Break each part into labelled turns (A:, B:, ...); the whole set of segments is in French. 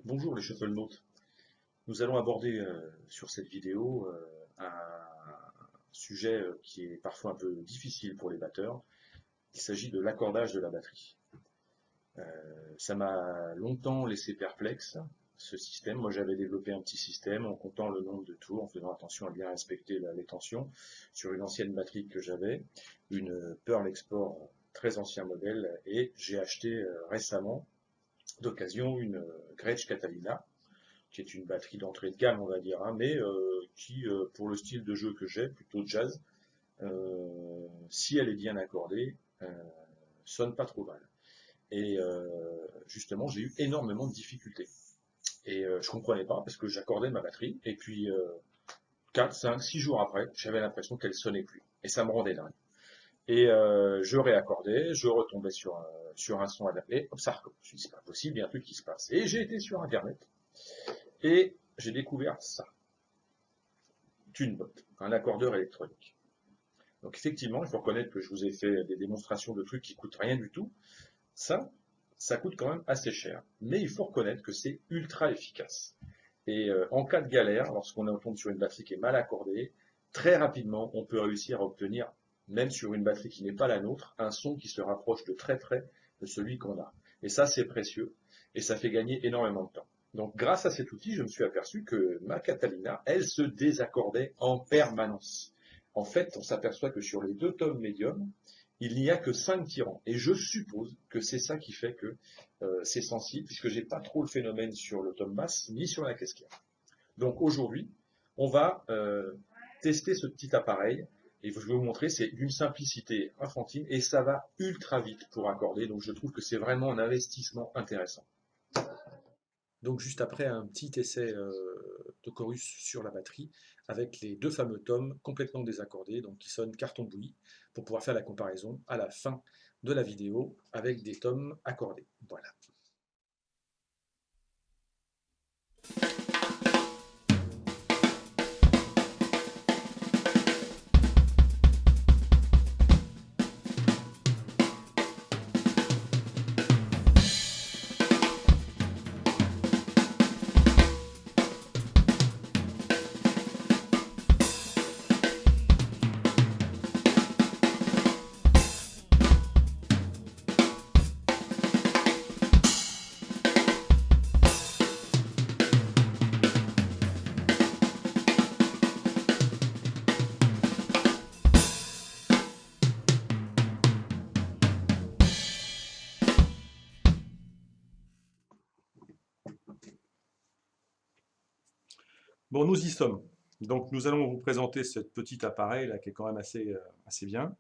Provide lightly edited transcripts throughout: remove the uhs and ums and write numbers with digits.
A: Bonjour les Shufflenautes. Nous allons aborder sur cette vidéo un sujet qui est parfois un peu difficile pour les batteurs. Il s'agit de l'accordage de la batterie. Ça m'a longtemps laissé perplexe, ce système. Moi j'avais développé un petit système en comptant le nombre de tours, en faisant attention à bien respecter les tensions, sur une ancienne batterie que j'avais, une Pearl Export très ancien modèle, et j'ai acheté récemment d'occasion une Gretsch Catalina, qui est une batterie d'entrée de gamme, on va dire, hein, mais qui, pour le style de jeu que j'ai, plutôt jazz, si elle est bien accordée, sonne pas trop mal. Et justement, j'ai eu énormément de difficultés. Et je comprenais pas, parce que j'accordais ma batterie, et puis 4, 5, 6 jours après, j'avais l'impression qu'elle sonnait plus. Et ça me rendait dingue. Et je réaccordais, je retombais sur un son adapté, hop, ça recommence. Je me suis dit, c'est pas possible, il y a un truc qui se passe. Et j'ai été sur Internet, et j'ai découvert ça. TuneBot, un accordeur électronique. Donc effectivement, il faut reconnaître que je vous ai fait des démonstrations de trucs qui coûtent rien du tout. Ça, ça coûte quand même assez cher. Mais il faut reconnaître que c'est ultra efficace. Et en cas de galère, lorsqu'on tombe sur une batterie qui est mal accordée, très rapidement, on peut réussir à obtenir, même sur une batterie qui n'est pas la nôtre, un son qui se rapproche de très près de celui qu'on a. Et ça, c'est précieux. Et ça fait gagner énormément de temps. Donc, grâce à cet outil, je me suis aperçu que ma Catalina, elle se désaccordait en permanence. En fait, on s'aperçoit que sur les deux tomes médiums, il n'y a que 5 tirants. Et je suppose que c'est ça qui fait que c'est sensible, puisque j'ai pas trop le phénomène sur le tome basse, ni sur la caisse claire. Donc aujourd'hui, on va tester ce petit appareil, et je vais vous montrer, c'est d'une simplicité infantile, et ça va ultra vite pour accorder, donc je trouve que c'est vraiment un investissement intéressant. Donc juste après un petit essai de chorus sur la batterie avec les deux fameux tomes complètement désaccordés, donc qui sonnent carton bouilli, pour pouvoir faire la comparaison à la fin de la vidéo avec des tomes accordés. Voilà. Bon, nous y sommes. Donc nous allons vous présenter ce petit appareil là qui est quand même assez bien,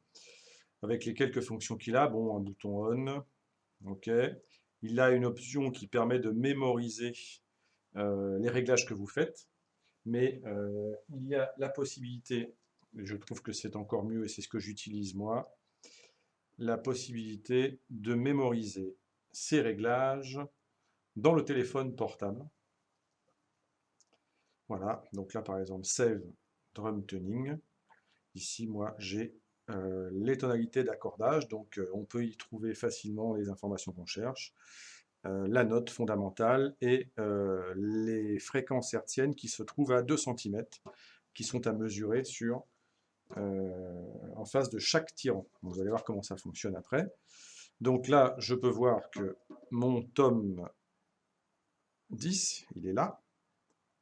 A: avec les quelques fonctions qu'il a. Bon, un bouton on, ok. Il a une option qui permet de mémoriser les réglages que vous faites, mais il y a la possibilité, et je trouve que c'est encore mieux et c'est ce que j'utilise moi, la possibilité de mémoriser ces réglages dans le téléphone portable. Voilà, donc là par exemple, Save Drum Tuning. Ici, moi, j'ai les tonalités d'accordage, donc on peut y trouver facilement les informations qu'on cherche, la note fondamentale et les fréquences hertziennes qui se trouvent à 2 cm, qui sont à mesurer en face de chaque tirant. Vous allez voir comment ça fonctionne après. Donc là, je peux voir que mon tome 10, il est là.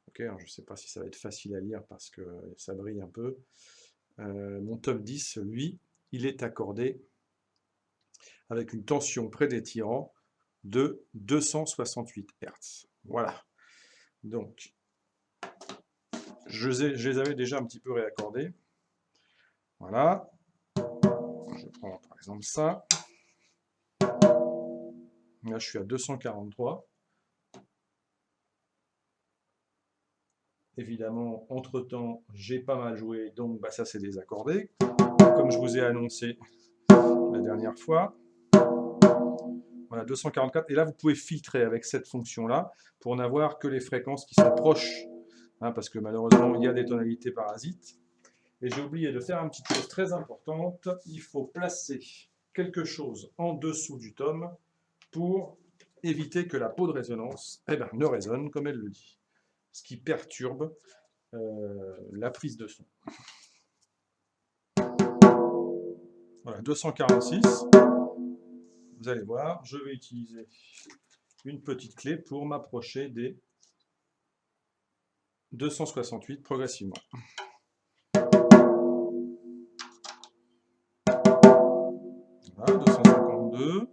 A: Okay, alors je ne sais pas si ça va être facile à lire parce que ça brille un peu. Mon tome 10, lui, il est accordé avec une tension près des tirants de 268 Hz. Voilà. Donc, je les avais déjà un petit peu réaccordés. Voilà. Je prends par exemple ça. Là, je suis à 243. Évidemment, entre-temps, j'ai pas mal joué, donc bah, ça c'est désaccordé. Comme je vous ai annoncé la dernière fois. Voilà, 244. Et là, vous pouvez filtrer avec cette fonction-là pour n'avoir que les fréquences qui sont proches. Hein, parce que malheureusement, il y a des tonalités parasites. Et j'ai oublié de faire une petite chose très importante. Il faut placer quelque chose en dessous du tome pour
B: éviter que la peau de résonance ne résonne comme elle le dit, ce qui perturbe la prise de son. Voilà, 246. Vous allez voir, je vais utiliser une petite clé pour m'approcher des 268 progressivement. Voilà, 252.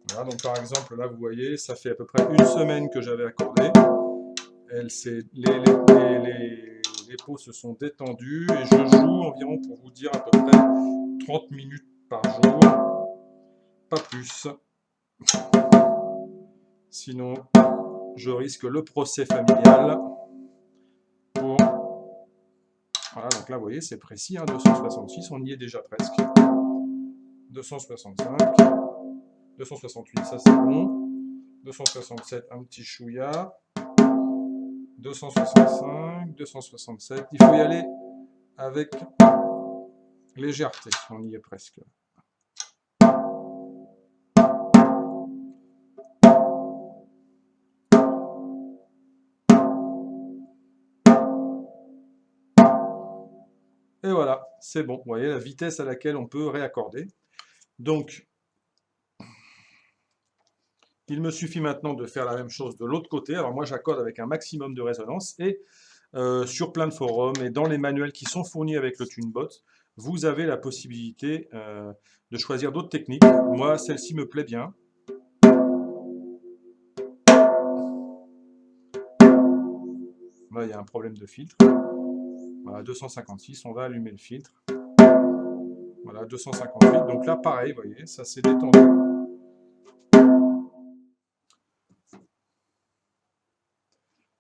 B: Voilà, donc par exemple, là, vous voyez, ça fait à peu près une semaine que j'avais accordé. Les peaux se sont détendues et je joue environ, pour vous dire, à peu près 30 minutes par jour, pas plus. Sinon, je risque le procès familial. Voilà, donc là, vous voyez, c'est précis, hein, 266, on y est déjà presque. 265, 268, ça c'est bon. 267, un petit chouïa. 265, 267. Il faut y aller avec légèreté, on y est presque. Et voilà, c'est bon. Vous voyez la vitesse à laquelle on peut réaccorder. Donc, il me suffit maintenant de faire la même chose de l'autre côté. Alors moi, j'accorde avec un maximum de résonance et sur plein de forums et dans les manuels qui sont fournis avec le TuneBot, vous avez la possibilité de choisir d'autres techniques. Moi, celle-ci me plaît bien. Là, il y a un problème de filtre. Voilà, 256, on va allumer le filtre. Voilà, 258. Donc là, pareil, vous voyez, ça s'est détendu.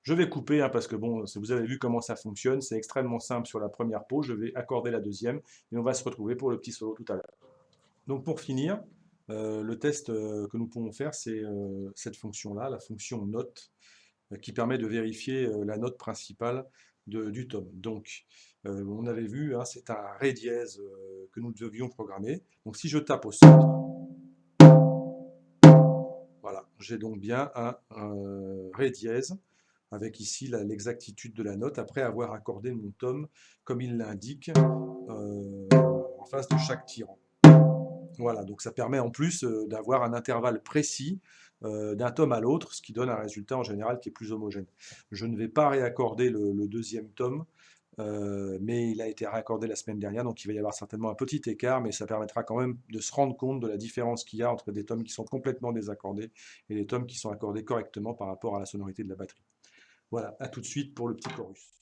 B: Je vais couper hein, parce que bon, vous avez vu comment ça fonctionne. C'est extrêmement simple sur la première peau. Je vais accorder la deuxième et on va se retrouver pour le petit solo tout à l'heure. Donc pour finir, le test que nous pouvons faire, c'est cette fonction-là, la fonction note, qui permet de vérifier la note principale du tome. Donc on avait vu, hein, c'est un Ré dièse que nous devions programmer. Donc si je tape au centre, voilà, j'ai donc bien un Ré dièse avec ici l'exactitude de la note, après avoir accordé mon tome comme il l'indique en face de chaque tirant. Voilà, donc ça permet en plus d'avoir un intervalle précis d'un tome à l'autre, ce qui donne un résultat en général qui est plus homogène. Je ne vais pas réaccorder le deuxième tome, mais il a été réaccordé la semaine dernière, donc il va y avoir certainement un petit écart, mais ça permettra quand même de se rendre compte de la différence qu'il y a entre des tomes qui sont complètement désaccordés et des tomes qui sont accordés correctement par rapport à la sonorité de la batterie. Voilà, à tout de suite pour le petit chorus.